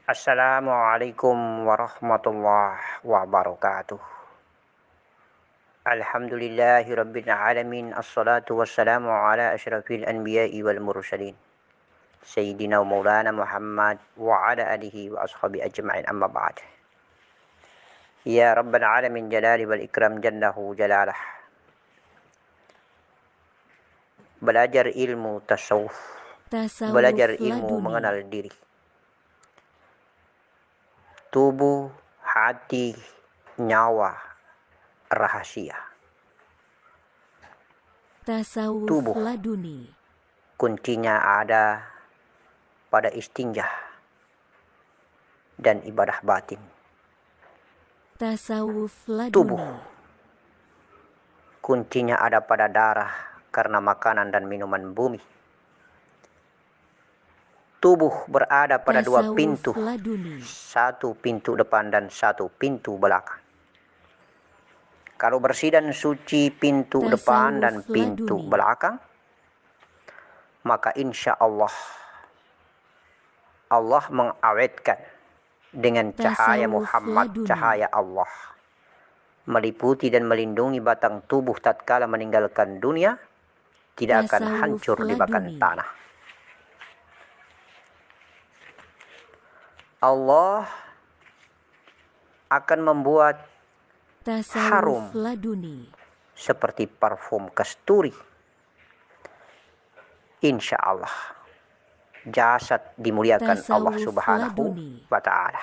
Assalamualaikum warahmatullahi wabarakatuh. Alhamdulillahi rabbil alamin. Assalatu wassalamu ala asyrafil anbiya'i wal mursalin. Sayyidina wa maulana Muhammad wa ala alihi wa ashabi ajma'in, amma ba'd. Ya rabbal alamin jalali wal ikram jallahu jalalah. Belajar ilmu tasawuf. Belajar ilmu mengenal diri. Tubuh, hati, nyawa, rahasia. Tasawuf Tubuh laduni. kuncinya ada pada istinjah dan ibadah batin. Tasawuf Tubuh laduni. kuncinya ada pada darah karena makanan dan minuman bumi. Tubuh berada pada dua pintu, satu pintu depan dan satu pintu belakang. Kalau bersih dan suci pintu depan dan pintu belakang, maka insya Allah mengawetkan dengan cahaya Muhammad, cahaya Allah, meliputi dan melindungi batang tubuh tatkala meninggalkan dunia, tidak akan hancur dimakan tanah. Allah akan membuat harum seperti parfum kasturi. Insya Allah jasad dimuliakan Allah subhanahu wa ta'ala,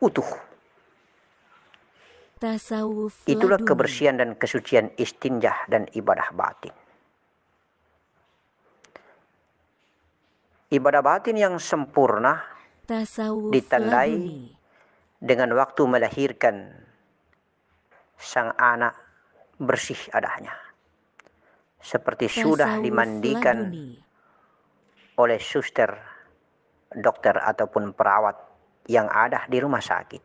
utuh. Itulah kebersihan dan kesucian istinjah dan ibadah batin. Ibadah batin yang sempurna ditandai dengan waktu melahirkan sang anak bersih adanya, seperti sudah dimandikan oleh suster, dokter ataupun perawat yang ada di rumah sakit.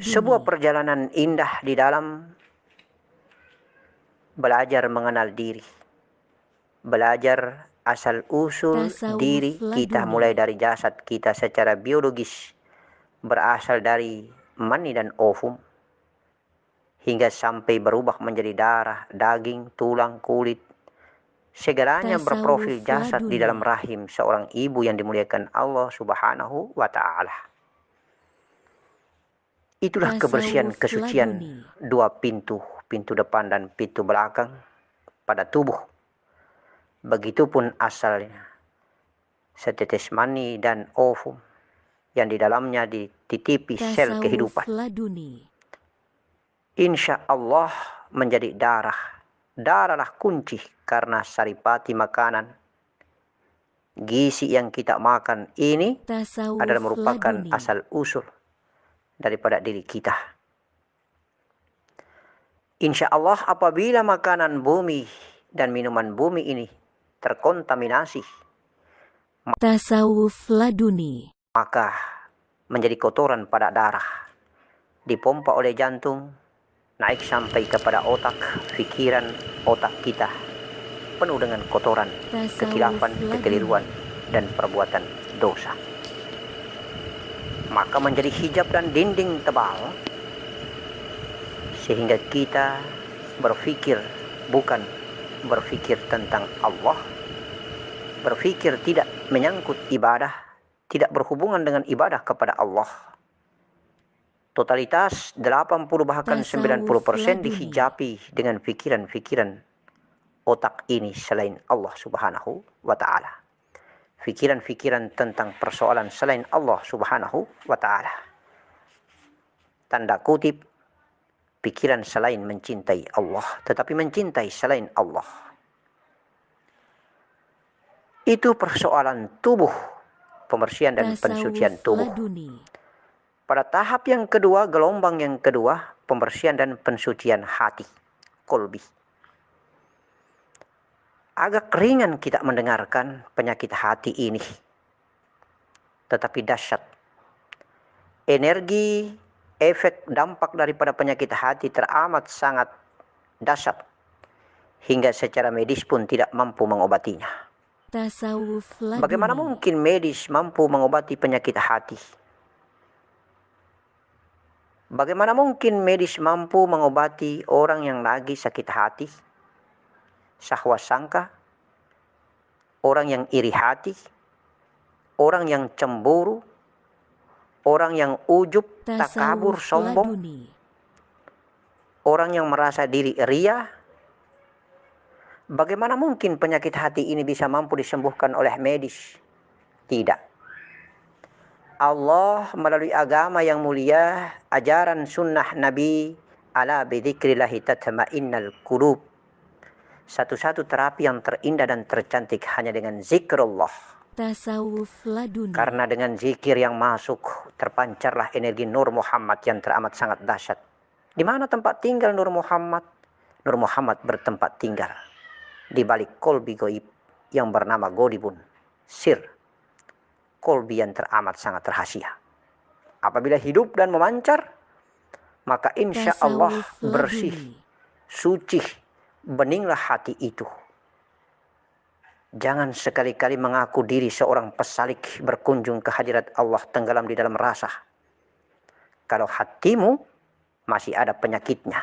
Sebuah perjalanan indah di dalam belajar mengenal diri, belajar asal usul diri kita, mulai dari jasad kita secara biologis berasal dari mani dan ovum, hingga sampai berubah menjadi darah, daging, tulang, kulit. Segalanya berprofil jasad di dalam rahim seorang ibu yang dimuliakan Allah subhanahu wa ta'ala. Itulah kebersihan kesucian dua pintu, pintu depan dan pintu belakang pada tubuh. Begitupun asalnya setetes mani dan ovum yang di dalamnya dititipi sel kehidupan. Insya Allah menjadi darah. Darahlah kunci, karena saripati makanan, gizi yang kita makan ini adalah merupakan asal usul daripada diri kita. Insya Allah apabila makanan bumi dan minuman bumi ini terkontaminasi, tasawuf laduni, maka menjadi kotoran pada darah, dipompa oleh jantung, naik sampai kepada otak, pikiran otak kita penuh dengan kotoran, kekilafan, kekeliruan, dan perbuatan dosa. Maka menjadi hijab dan dinding tebal, sehingga kita berpikir bukan berpikir tentang Allah, berpikir tidak menyangkut ibadah, tidak berhubungan dengan ibadah kepada Allah. Totalitas 80 bahkan 90% dihijabi dengan pikiran-pikiran otak ini selain Allah subhanahu wa ta'ala. Pikiran-pikiran tentang persoalan selain Allah subhanahu wa ta'ala. Tanda kutip, pikiran selain mencintai Allah, tetapi mencintai selain Allah. Itu persoalan tubuh, pembersihan dan pensucian tubuh. Pada tahap yang kedua, gelombang yang kedua, pembersihan dan pensucian hati, kolbi. Agak ringan kita mendengarkan penyakit hati ini, tetapi dahsyat. Energi, efek, dampak daripada penyakit hati teramat sangat dahsyat, hingga secara medis pun tidak mampu mengobatinya. Tasawuf Bagaimana laduni. mungkin medis mampu mengobati penyakit hati? Bagaimana mungkin medis mampu mengobati orang yang lagi sakit hati, syahwat sangka, orang yang iri hati, orang yang cemburu, orang yang ujub, takabur, Tasawuf sombong, laduni. orang yang merasa diri ria? Bagaimana mungkin penyakit hati ini bisa mampu disembuhkan oleh medis? Tidak. Allah melalui agama yang mulia, ajaran sunnah Nabi, ala bidzikrillahi tatma'innal qulub. Satu-satu terapi yang terindah dan tercantik hanya dengan zikrullah. Tasawuf laduni. Karena dengan zikir yang masuk, terpancarlah energi Nur Muhammad yang teramat sangat dahsyat. Di mana tempat tinggal Nur Muhammad? Nur Muhammad bertempat tinggal di balik kolbi goib yang bernama Godibun, sir, kolbi yang teramat sangat rahasia. Apabila hidup dan memancar, maka insya Allah bersih, suci, beninglah hati itu. Jangan sekali-kali mengaku diri seorang pesalik berkunjung ke hadirat Allah tenggelam di dalam rasa. Kalau hatimu masih ada penyakitnya,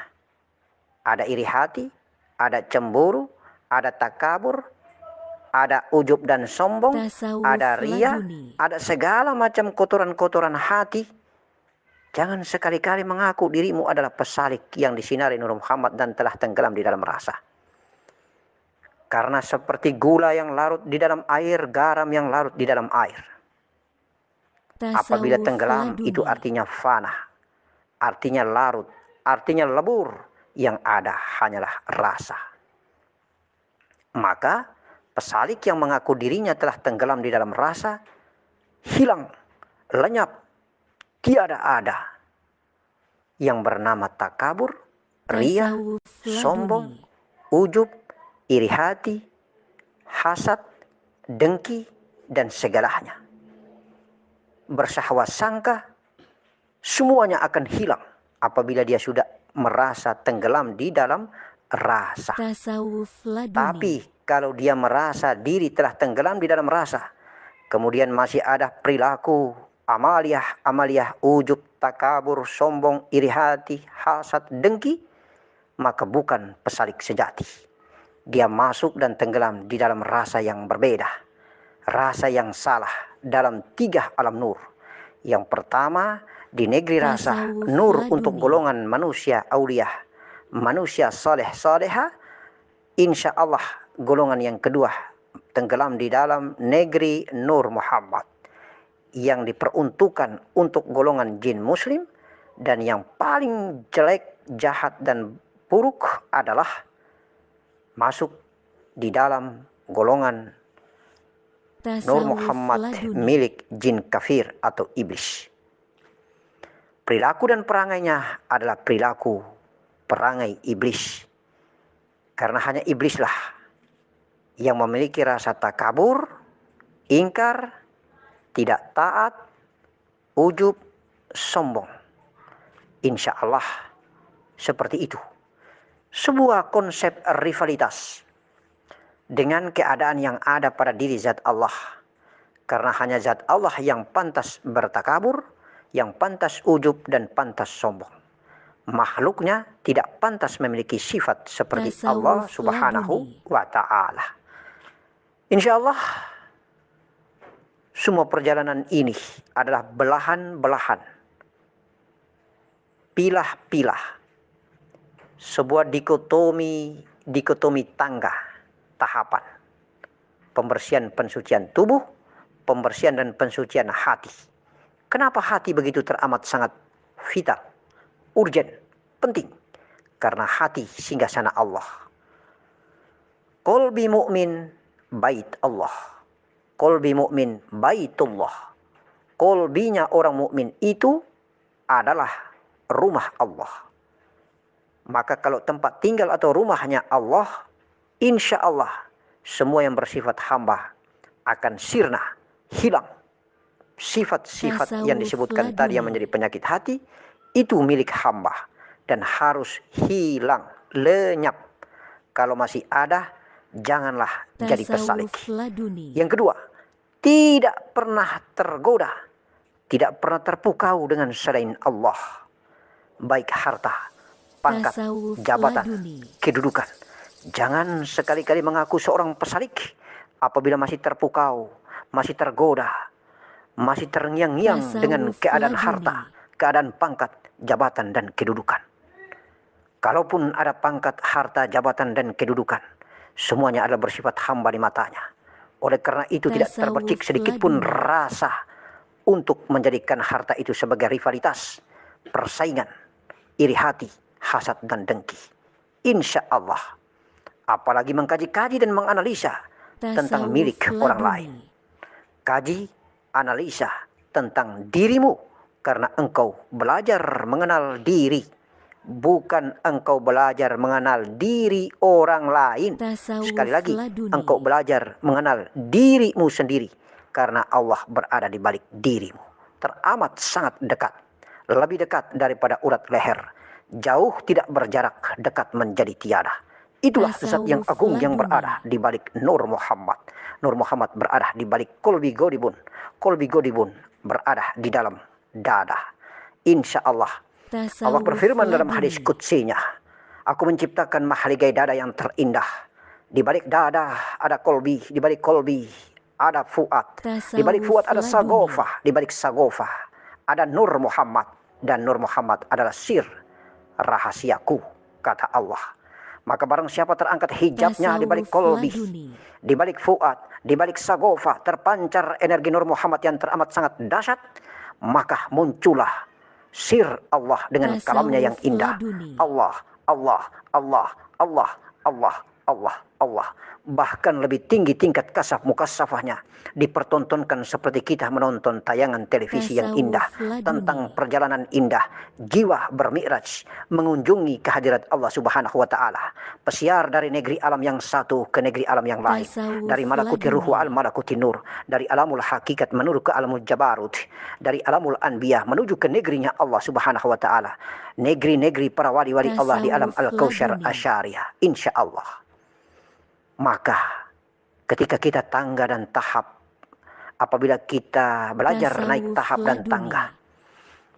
ada iri hati, ada cemburu, ada takabur, ada ujub dan sombong, ada ria, ada segala macam kotoran-kotoran hati. Jangan sekali-kali mengaku dirimu adalah pesalik yang disinari Nur Muhammad dan telah tenggelam di dalam rasa. Karena seperti gula yang larut di dalam air, garam yang larut di dalam air. Apabila tenggelam itu artinya fana, artinya larut, artinya lebur, yang ada hanyalah rasa. Maka pesalik yang mengaku dirinya telah tenggelam di dalam rasa, hilang, lenyap, tiada ada. Yang bernama takabur, ria, sombong, ujub, iri hati, hasad, dengki, dan segalanya. Bersyahwat sangka, semuanya akan hilang apabila dia sudah merasa tenggelam di dalam rasa. Tapi kalau dia merasa diri telah tenggelam di dalam rasa, kemudian masih ada perilaku amaliyah, ujub, takabur, sombong, iri hati, hasad, dengki, maka bukan pesalik sejati. Dia masuk dan tenggelam di dalam rasa yang berbeda, rasa yang salah dalam 3 alam nur. Yang pertama, di negeri rasa, nur untuk golongan manusia aulia, manusia saleh-saleha. Insya Allah golongan yang kedua tenggelam di dalam negeri Nur Muhammad, yang diperuntukkan untuk golongan jin muslim. Dan yang paling jelek, jahat, dan buruk adalah masuk di dalam golongan Nur Muhammad milik jin kafir atau iblis. Perilaku dan perangainya adalah perilaku perangai iblis. Karena hanya iblislah yang memiliki rasa takabur, ingkar, tidak taat, ujub, sombong. Insya Allah seperti itu. Sebuah konsep rivalitas dengan keadaan yang ada pada diri zat Allah. Karena hanya zat Allah yang pantas bertakabur, yang pantas ujub, dan pantas sombong. Makhluknya tidak pantas memiliki sifat seperti Allah subhanahu wa ta'ala. Insya Allah semua perjalanan ini adalah belahan-belahan, pilah-pilah, sebuah dikotomi tangga, tahapan. Pembersihan pensucian tubuh, pembersihan dan pensucian hati. Kenapa hati begitu teramat sangat vital, urgen, penting? Karena hati singgasana Allah. Qalbi mu'min bait Allah. Qalbi mu'min baitullah. Qalbinya orang mukmin itu adalah rumah Allah. Maka kalau tempat tinggal atau rumahnya Allah, insya Allah semua yang bersifat hamba akan sirna, hilang. Sifat-sifat yang disebutkan tadi yang menjadi penyakit hati, itu milik hamba dan harus hilang, lenyap. Kalau masih ada, janganlah jadi pesalik. Tasawuf laduni. Yang kedua, tidak pernah tergoda, tidak pernah terpukau dengan selain Allah, baik harta, pangkat, Tasawuf jabatan, laduni. kedudukan. Jangan sekali-kali mengaku seorang pesalik apabila masih terpukau, masih tergoda, masih terngiang-ngiang dengan Tasawuf keadaan laduni. harta, keadaan pangkat, jabatan, dan kedudukan. Kalaupun ada pangkat, harta, jabatan, dan kedudukan, semuanya adalah bersifat hamba di matanya. Oleh karena itu tidak Tasawuf terbetik sedikit pun laduni. rasa untuk menjadikan harta itu sebagai rivalitas, persaingan, iri hati, hasad, dan dengki. Insya Allah, apalagi mengkaji-kaji dan menganalisa tentang Tasawuf milik orang laduni. lain. Kaji, analisa tentang dirimu, karena engkau belajar mengenal diri, bukan engkau belajar mengenal diri orang lain. Tasawuf Sekali lagi, laduni. engkau belajar mengenal dirimu sendiri, karena Allah berada di balik dirimu. Teramat sangat dekat, lebih dekat daripada urat leher, jauh tidak berjarak, dekat menjadi tiada. Itulah zat yang Tasawuf agung yang laduni. berada di balik Nur Muhammad. Nur Muhammad berada di balik kolbi godibun. Kolbi godibun berada di dalam dada. Insya Allah, Allah Tasawuf berfirman dalam hadis laduni. qudsinya, aku menciptakan mahligai dada yang terindah. Di balik dada ada kolbi, di balik kolbi ada fuad, di balik fuad ada Tasawuf laduni. sagofah, di balik sagofah ada Nur Muhammad, dan Nur Muhammad adalah sir rahasiaku, kata Allah. Maka barang siapa terangkat hijabnya di balik Tasawuf kolbi, laduni. di balik fuad, di balik sagofah, terpancar energi Nur Muhammad yang teramat sangat dahsyat, maka muncullah sir Allah dengan Tasawuf kalamnya yang indah. laduni. Allah, Allah, Allah, Allah, Allah, Allah, Allah. Bahkan lebih tinggi tingkat kasaf mukassafahnya, dipertontonkan seperti kita menonton tayangan televisi yang Tasawuf indah, laduni. tentang perjalanan indah, jiwa bermi'raj, mengunjungi kehadirat Allah Subhanahu wa Ta'ala, pesiar dari negeri alam yang satu ke negeri alam yang lain, Tasawuf dari malakuti ruhu laduni. al malakuti nur, dari alamul hakikat menuju ke alamul jabarut, dari alamul anbiya menuju ke negerinya Allah Subhanahu wa Ta'ala, negeri-negeri para wali-wali Allah di alam Tasawuf al-kausyar laduni. asyariyah. Insya Allah, maka ketika kita tangga dan tahap, apabila kita belajar naik Tasawuf tahap dan laduni. tangga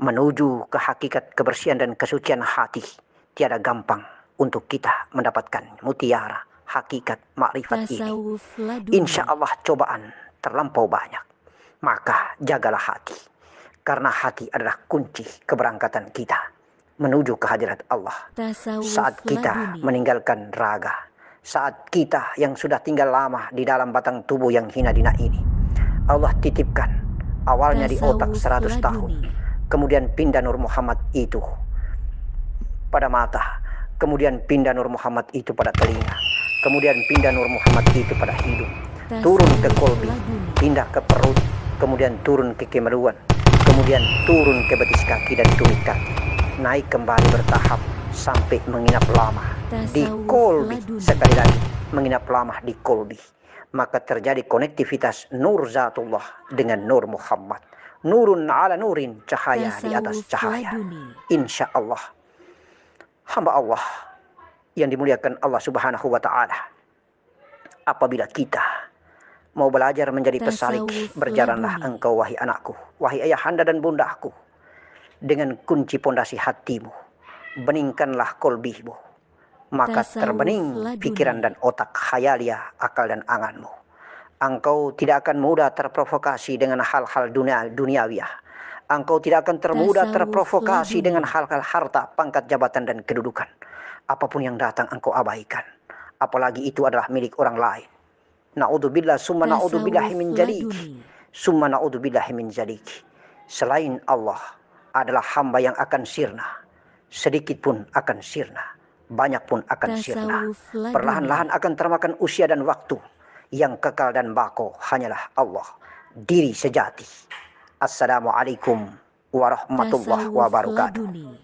menuju ke hakikat kebersihan dan kesucian hati, tiada gampang untuk kita mendapatkan mutiara hakikat makrifat ini. Tasawuf laduni. Insya Allah cobaan terlampau banyak. Maka jagalah hati, karena hati adalah kunci keberangkatan kita menuju kehadirat Allah. Tasawuf Saat kita laduni. meninggalkan raga, saat kita yang sudah tinggal lama di dalam batang tubuh yang hina dina ini, Allah titipkan awalnya di otak Tasawuf 100 tahun, laduni. kemudian pindah Nur Muhammad itu pada mata, kemudian pindah Nur Muhammad itu pada telinga, kemudian pindah Nur Muhammad itu pada hidung, turun ke kolbi, pindah ke perut, kemudian turun ke kemaluan, kemudian turun ke betis kaki dan tumit kaki, naik kembali bertahap sampai menginap lama di Tasawuf kolbi. laduni. Sekali lagi, menginap lama di kolbi, maka terjadi konektivitas Nur Zatullah dengan Nur Muhammad. Nurun ala nurin, cahaya di atas Tasawuf cahaya. laduni. Insya Allah, hamba Allah yang dimuliakan Allah Subhanahu wa Ta'ala, apabila kita mau belajar menjadi pesalik, Tasawuf berjalanlah laduni. engkau wahai anakku, wahai ayahanda dan bundaku, dengan kunci pondasi hatimu. Beningkanlah kolbimu, maka Tasawuf terbening laduni. pikiran dan otak, khayalia, akal dan anganmu. Engkau tidak akan mudah terprovokasi dengan hal-hal duniawiah. Engkau tidak akan termudah Tasawuf terprovokasi laduni. dengan hal-hal harta, pangkat, jabatan, dan kedudukan. Apapun yang datang engkau abaikan, apalagi itu adalah milik orang lain. Na'udzubillah summa na'udzubillahi min dzalik. laduni. Summa na'udzubillahi min dzalik. Selain Allah adalah hamba yang akan sirna. Sedikit pun akan sirna, banyak pun akan sirna. Tasawuf laduni. Perlahan-lahan akan termakan usia dan waktu. Yang kekal dan bako hanyalah Allah, diri sejati. Assalamualaikum warahmatullahi Tasawuf wabarakatuh. laduni.